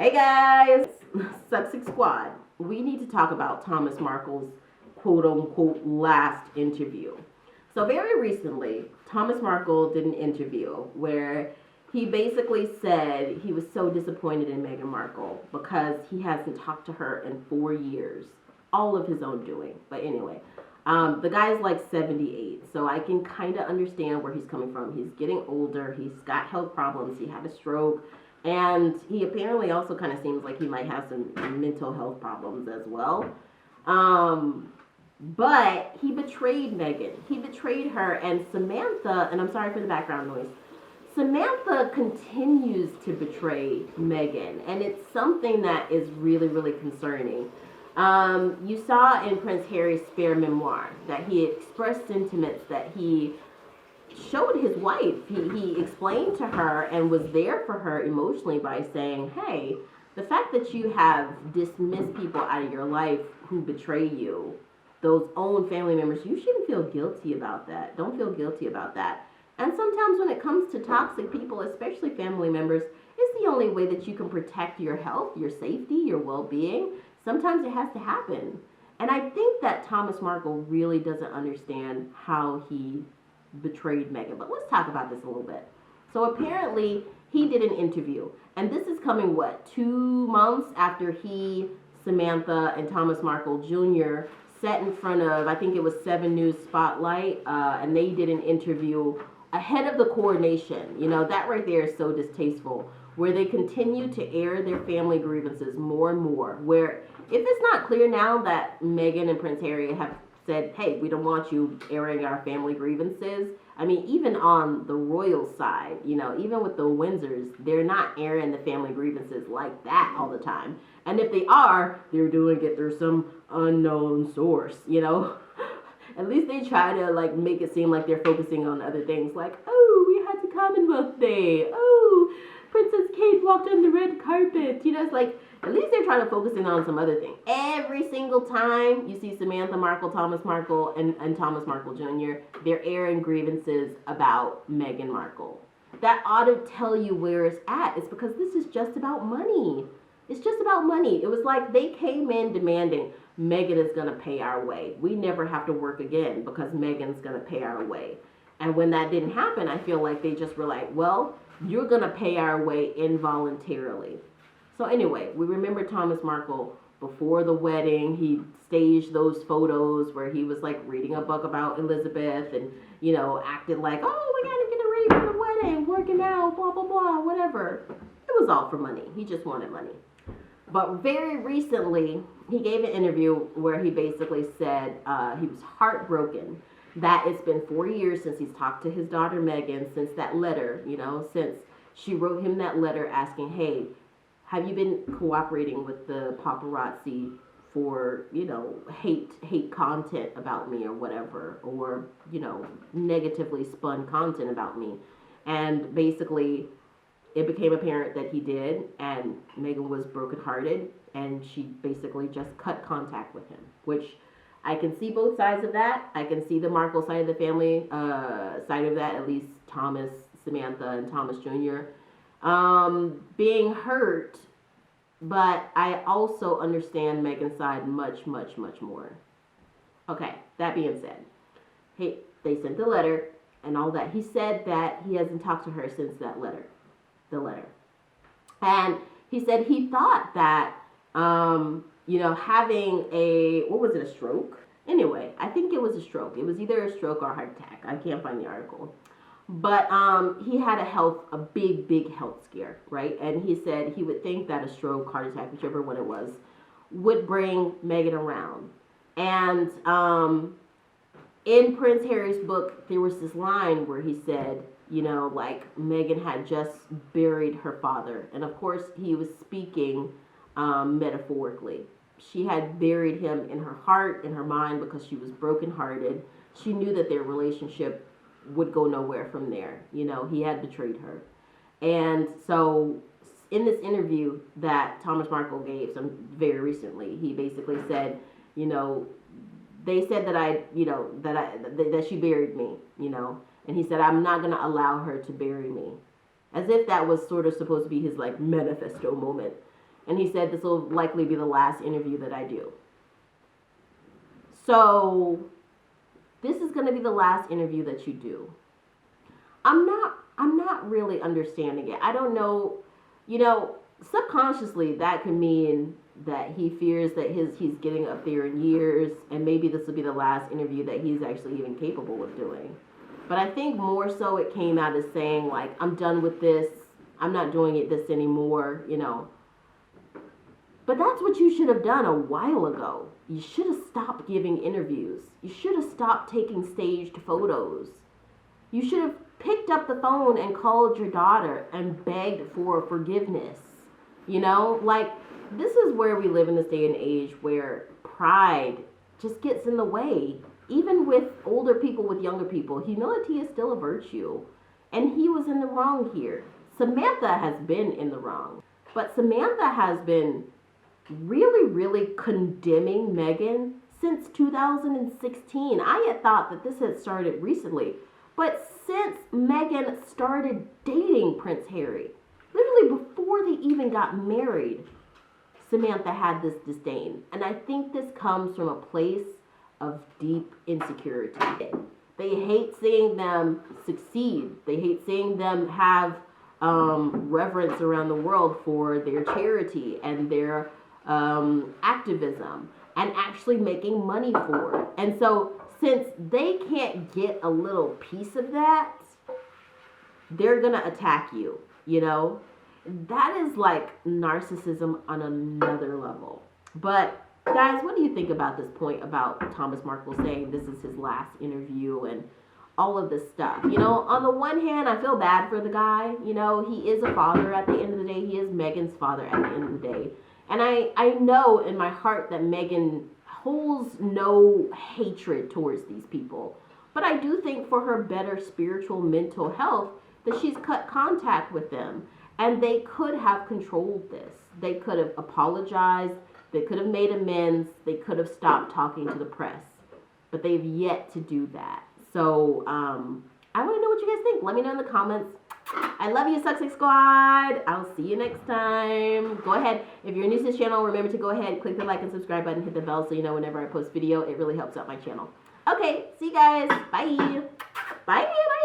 Hey guys, Sussexsquad. We need to talk about Thomas Markle's quote unquote last interview. So, very recently, Thomas Markle did an interview where he basically said he was so disappointed in Meghan Markle because he hasn't talked to her in 4 years, all of his own doing. But anyway, the guy's like 78, so I can kind of understand where he's coming from. He's getting older, he's got health problems, he had a stroke, and he apparently also kind of seems like he might have some mental health problems as well. But he betrayed Meghan. He betrayed her, and Samantha, and I'm sorry for the background noise, Samantha continues to betray Meghan, and it's something that is really, really concerning. You saw in Prince Harry's spare memoir that he expressed sentiments that he showed his wife. He explained to her and was there for her emotionally by saying, hey, the fact that you have dismissed people out of your life who betray you, those own family members, you shouldn't feel guilty about that. Don't feel guilty about that. And sometimes when it comes to toxic people, especially family members, it's the only way that you can protect your health, your safety, your well-being. Sometimes it has to happen. And I think that Thomas Markle really doesn't understand how he betrayed Meghan. But let's talk about this a little bit. So apparently he did an interview, and this is coming 2 months after he, Samantha, and Thomas Markle Jr. sat in front of, I think it was 7 News Spotlight, and they did an interview ahead of the coronation. You know, that right there is so distasteful, where they continue to air their family grievances more and more, where if it's not clear now that Meghan and Prince Harry have said, hey, we don't want you airing our family grievances. I mean, even on the royal side, you know, even with the Windsors, they're not airing the family grievances like that all the time. And if they are, they're doing it through some unknown source, you know. At least they try to like make it seem like they're focusing on other things, like, oh, we had the Commonwealth Day. Oh, Princess Kate walked on the red carpet. You know, it's like, at least they're trying to focus in on some other thing. Every single time you see Samantha Markle, Thomas Markle, and Thomas Markle Jr., they're airing grievances about Meghan Markle. That ought to tell you where it's at. It's because this is just about money. It's just about money. It was like they came in demanding, Meghan is going to pay our way. We never have to work again because Meghan's going to pay our way. And when that didn't happen, I feel like they just were like, well, you're going to pay our way involuntarily. So anyway, we remember Thomas Markle before the wedding. He staged those photos where he was like reading a book about Elizabeth and, you know, acted like, oh, we got to get ready for the wedding, working out, blah, blah, blah, whatever. It was all for money. He just wanted money. But very recently, he gave an interview where he basically said he was heartbroken that it's been 4 years since he's talked to his daughter Meghan, since that letter, you know, since she wrote him that letter asking, hey, have you been cooperating with the paparazzi for, you know, hate content about me or whatever, or, you know, negatively spun content about me? And basically, it became apparent that he did, and Meghan was brokenhearted, and she basically just cut contact with him, which I can see both sides of that. I can see the Markle side of the family, side of that, at least Thomas, Samantha, and Thomas Jr. Being hurt, but I also understand Meghan's side much, much, much more. Okay, that being said, hey, they sent the letter and all that. He said that he hasn't talked to her since that letter, the letter. And he said he thought that, you know, having a stroke? Anyway, I think it was a stroke. It was either a stroke or a heart attack. I can't find the article. But he had a big, big health scare, right? And he said he would think that a stroke, heart attack, whichever one it was, would bring Meghan around. And in Prince Harry's book, there was this line where he said, you know, like Meghan had just buried her father. And of course, he was speaking metaphorically. She had buried him in her heart, in her mind, because she was brokenhearted. She knew that their relationship would go nowhere from there. You know, he had betrayed her. And so in this interview that Thomas Markle gave very recently, he basically said, you know, they said that she buried me, you know, and he said, I'm not going to allow her to bury me. As if that was sort of supposed to be his like manifesto moment. And he said this will likely be the last interview that I do. So this is going to be the last interview that you do. I'm not really understanding it. I don't know, subconsciously that could mean that he fears that he's getting up there in years, and maybe this will be the last interview that he's actually even capable of doing. But I think more so it came out as saying, like, I'm done with this. I'm not doing this anymore, But that's what you should have done a while ago. You should have stopped giving interviews. You should have stopped taking staged photos. You should have picked up the phone and called your daughter and begged for forgiveness. Like, this is where we live in this day and age where pride just gets in the way. Even with older people, with younger people, humility is still a virtue. And he was in the wrong here. Samantha has been in the wrong. But Samantha has been really, really condemning Meghan since 2016. I had thought that this had started recently. But since Meghan started dating Prince Harry, literally before they even got married, Samantha had this disdain. And I think this comes from a place of deep insecurity. They hate seeing them succeed. They hate seeing them have reverence around the world for their charity and their activism and actually making money for it. And so since they can't get a little piece of that, they're going to attack you, That is like narcissism on another level. But guys, what do you think about this point about Thomas Markle saying this is his last interview and all of this stuff? On the one hand, I feel bad for the guy. He is a father at the end of the day. He is Meghan's father at the end of the day. And I know in my heart that Meghan holds no hatred towards these people. But I do think for her better spiritual mental health that she's cut contact with them. And they could have controlled this. They could have apologized. They could have made amends. They could have stopped talking to the press. But they've yet to do that. So I want to know what you guys think. Let me know in the comments. I love you, Sussex Squad. I'll see you next time. Go ahead. If you're new to this channel, remember to go ahead, click the like and subscribe button, hit the bell so you know whenever I post video. It really helps out my channel. Okay, see you guys. Bye. Bye.